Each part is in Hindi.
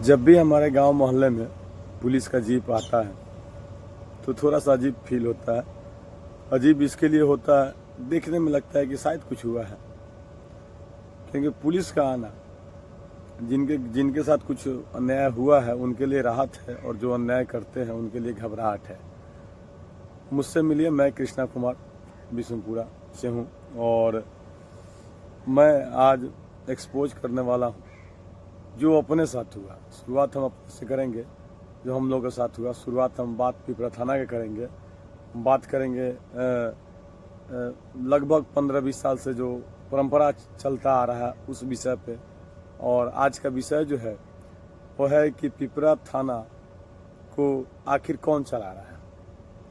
जब भी हमारे गांव मोहल्ले में पुलिस का जीप आता है तो थोड़ा सा अजीब फील होता है। अजीब इसके लिए होता है, देखने में लगता है कि शायद कुछ हुआ है, क्योंकि पुलिस का आना जिनके जिनके साथ कुछ अन्याय हुआ है उनके लिए राहत है, और जो अन्याय करते हैं उनके लिए घबराहट है। मुझसे मिलिए, मैं कृष्णा कुमार बिशुनपुरा से हूँ, और मैं आज एक्सपोज करने वाला हूँ जो अपने साथ हुआ। शुरुआत हम अपने से करेंगे, जो हम लोगों के साथ हुआ। शुरुआत हम बात पिपरा थाना के करेंगे। बात करेंगे लगभग 15-20 साल से जो परंपरा चलता आ रहा है उस विषय पे। और आज का विषय जो है वो है कि पिपरा थाना को आखिर कौन चला रहा है।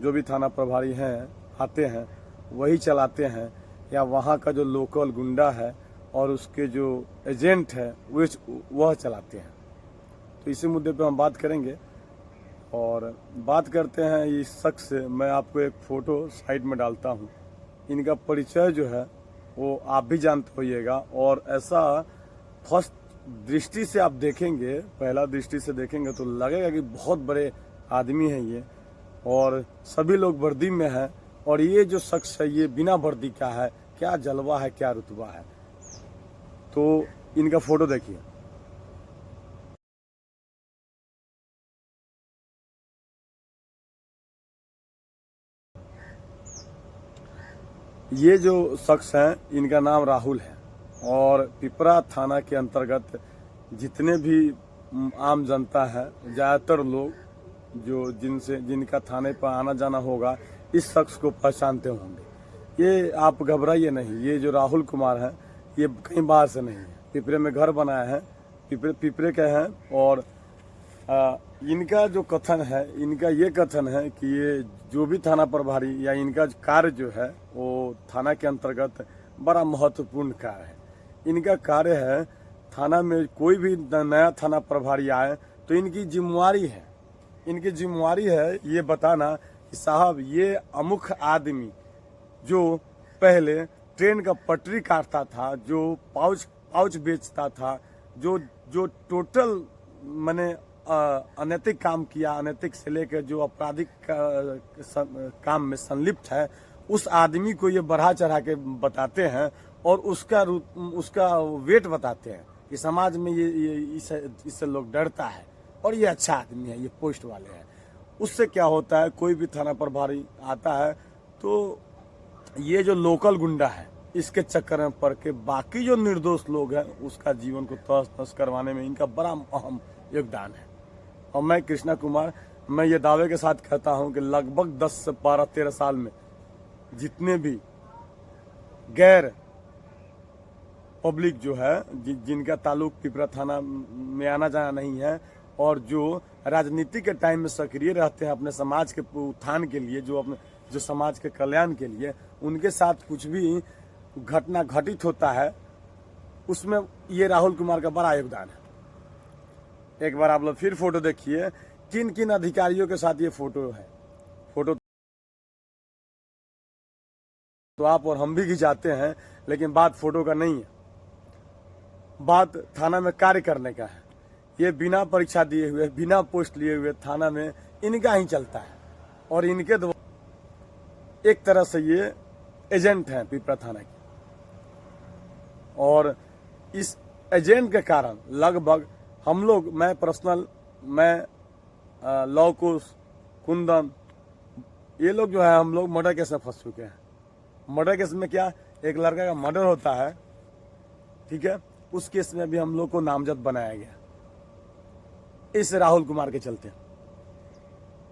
जो भी थाना प्रभारी हैं आते हैं वही चलाते हैं, या वहाँ का जो लोकल गुंडा है और उसके जो एजेंट है वह चलाते हैं। तो इसी मुद्दे पे हम बात करेंगे। और बात करते हैं इस शख्स से। मैं आपको एक फ़ोटो साइड में डालता हूँ। इनका परिचय जो है वो आप भी जानते होइएगा, और ऐसा फर्स्ट दृष्टि से आप देखेंगे, पहला दृष्टि से देखेंगे तो लगेगा कि बहुत बड़े आदमी हैं ये, और सभी लोग वर्दी में हैं। और ये जो शख्स है ये बिना वर्दी का है। क्या जलवा है, क्या रुतबा है। तो इनका फ़ोटो देखिए। ये जो शख्स हैं इनका नाम राहुल है, और पिपरा थाना के अंतर्गत जितने भी आम जनता है, ज़्यादातर लोग जो जिनका थाने पर आना जाना होगा इस शख्स को पहचानते होंगे। ये आप घबराइए नहीं, ये जो राहुल कुमार हैं ये कहीं बाहर से नहीं है, पिपरे में घर बनाया है, पिपरे के हैं। और इनका जो कथन है, इनका ये कथन है कि ये जो भी थाना प्रभारी या इनका कार्य जो है वो थाना के अंतर्गत बड़ा महत्वपूर्ण कार्य है। इनका कार्य है, थाना में कोई भी नया थाना प्रभारी आए तो इनकी जिम्मेवारी है ये बताना कि साहब ये अमुख आदमी जो पहले ट्रेन का पटरी काटता था, जो पाउच बेचता था, जो जो टोटल मैंने अनैतिक काम किया, अनैतिक से लेकर जो आपराधिक काम में संलिप्त है, उस आदमी को ये बढ़ा चढ़ा के बताते हैं और उसका वेट बताते हैं कि समाज में ये इससे लोग डरता है और ये अच्छा आदमी है, ये पोस्ट वाले हैं। उससे क्या होता है, कोई भी थाना प्रभारी आता है तो ये जो लोकल गुंडा है इसके चक्कर में पड़ के बाकी जो निर्दोष लोग हैं उसका जीवन को तहस नहस करवाने में इनका बड़ा अहम योगदान है। और मैं कृष्णा कुमार, मैं ये दावे के साथ कहता हूं कि लगभग 10 से 12-13 साल में जितने भी गैर पब्लिक जो है जिनका ताल्लुक पिपरा थाना में आना जाना नहीं है, और जो राजनीति के टाइम में सक्रिय रहते हैं अपने समाज के उत्थान के लिए, जो समाज के कल्याण के लिए, उनके साथ कुछ भी घटना घटित होता है उसमें ये राहुल कुमार का बड़ा योगदान है। एक बार आप लोग फिर फोटो देखिए, किन किन अधिकारियों के साथ ये फोटो है। फोटो तो आप और हम भी खिंचाते हैं, लेकिन बात फोटो का नहीं है, बात थाना में कार्य करने का है। ये बिना परीक्षा दिए हुए, बिना पोस्ट लिए हुए थाना में इनका ही चलता है, और इनके द्वारा एक तरह से ये एजेंट हैं पिपरा थाना के। और इस एजेंट के कारण लगभग हम लोग, मैं लव कुश, कुंदन, ये लोग जो है हम लोग मर्डर केस में फंस चुके हैं। मर्डर केस में क्या, एक लड़का का मर्डर होता है, ठीक है, उस केस में भी हम लोग को नामजद बनाया गया इस राहुल कुमार के चलते।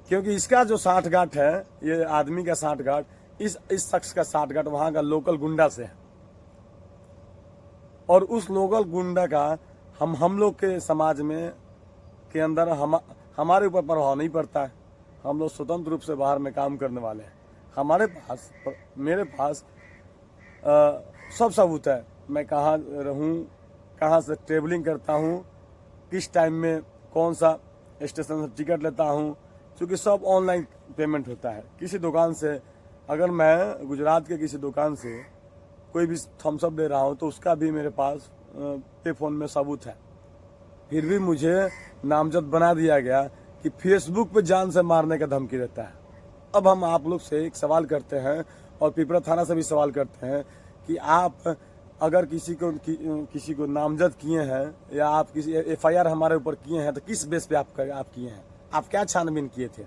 क्योंकि इसका जो साठगांठ है, ये आदमी का साठगांठ, इस शख्स का साठगांठ वहां का लोकल गुंडा से है। और उस लोकल गुंडा का हम लोग के समाज में के अंदर हमारे ऊपर प्रभाव नहीं पड़ता है। हम लोग स्वतंत्र रूप से बाहर में काम करने वाले हैं। मेरे पास सब सबूत है, मैं कहाँ रहूँ, कहाँ से ट्रेवलिंग करता हूँ, किस टाइम में कौन सा स्टेशन से टिकट लेता हूँ, क्योंकि सब ऑनलाइन पेमेंट होता है। किसी दुकान से, अगर मैं गुजरात के किसी दुकान से कोई भी थम्सअप ले रहा हूँ तो उसका भी मेरे पास पे फोन में सबूत है। फिर भी मुझे नामजद बना दिया गया कि फेसबुक पे जान से मारने का धमकी देता है। अब हम आप लोग से एक सवाल करते हैं और पिपरा थाना से भी सवाल करते हैं कि आप अगर किसी को नामजद किए हैं या आप किसी FIR हमारे ऊपर किए हैं तो किस बेस पे आप किए हैं? आप क्या छानबीन किए थे?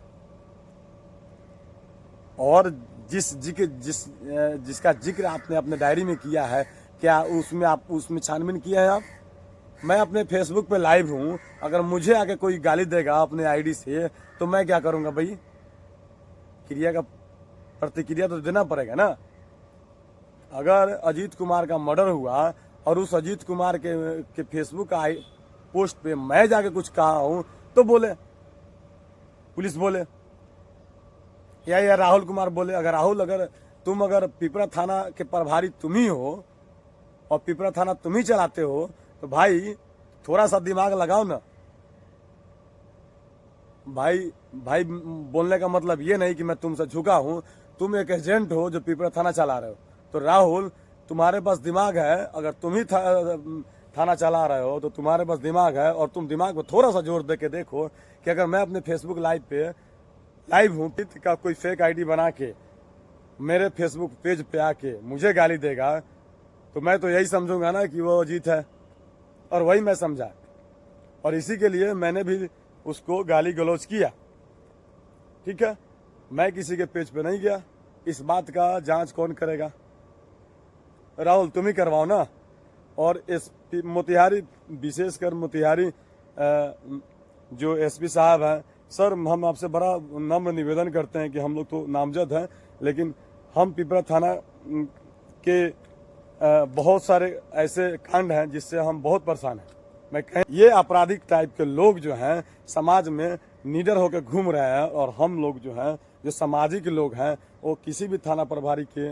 और जिसका जिक्र आपने अपने डायरी में किया है, क्या उसमें छानबीन किया है आप? मैं अपने फेसबुक पे लाइव हूँ, अगर मुझे आके कोई गाली देगा अपने आईडी से तो मैं क्या करूँगा भाई? क्रिया का प्रतिक्रिया तो देना पड़ेगा ना। अगर अजीत कुमार का मर्डर हुआ और उस अजीत कुमार के फेसबुक पोस्ट पे मैं जाके कुछ कहा हूँ तो बोले, पुलिस बोले या राहुल कुमार बोले। अगर पिपरा थाना के प्रभारी तुम ही हो और पिपरा थाना तुम ही चलाते हो तो भाई थोड़ा सा दिमाग लगाओ ना भाई। बोलने का मतलब ये नहीं कि मैं तुमसे झुका हूँ, तुम एक एजेंट हो जो पिपरा थाना चला रहे हो। तो राहुल, तुम्हारे पास दिमाग है, अगर तुम ही थाना चला रहे हो तो तुम्हारे पास दिमाग है और तुम दिमाग में थोड़ा सा जोर दे के देखो कि अगर मैं अपने फेसबुक लाइव हूँ का कोई फेक आईडी बना के मेरे फेसबुक पेज पे आके मुझे गाली देगा तो मैं तो यही समझूंगा ना कि वो अजीत है, और वही मैं समझा। और इसी के लिए मैंने भी उसको गाली गलौज किया। ठीक है, मैं किसी के पेज पे नहीं गया। इस बात का जांच कौन करेगा? राहुल तुम ही करवाओ ना। और मोतिहारी, विशेषकर मोतिहारी जो SP साहब हैं, सर हम आपसे बड़ा नम्र निवेदन करते हैं कि हम लोग तो नामजद हैं, लेकिन हम पिपरा थाना के बहुत सारे ऐसे कांड हैं जिससे हम बहुत परेशान हैं। ये आपराधिक टाइप के लोग जो हैं समाज में निडर होकर घूम रहे हैं, और हम लोग जो हैं, जो सामाजिक लोग हैं, वो किसी भी थाना प्रभारी के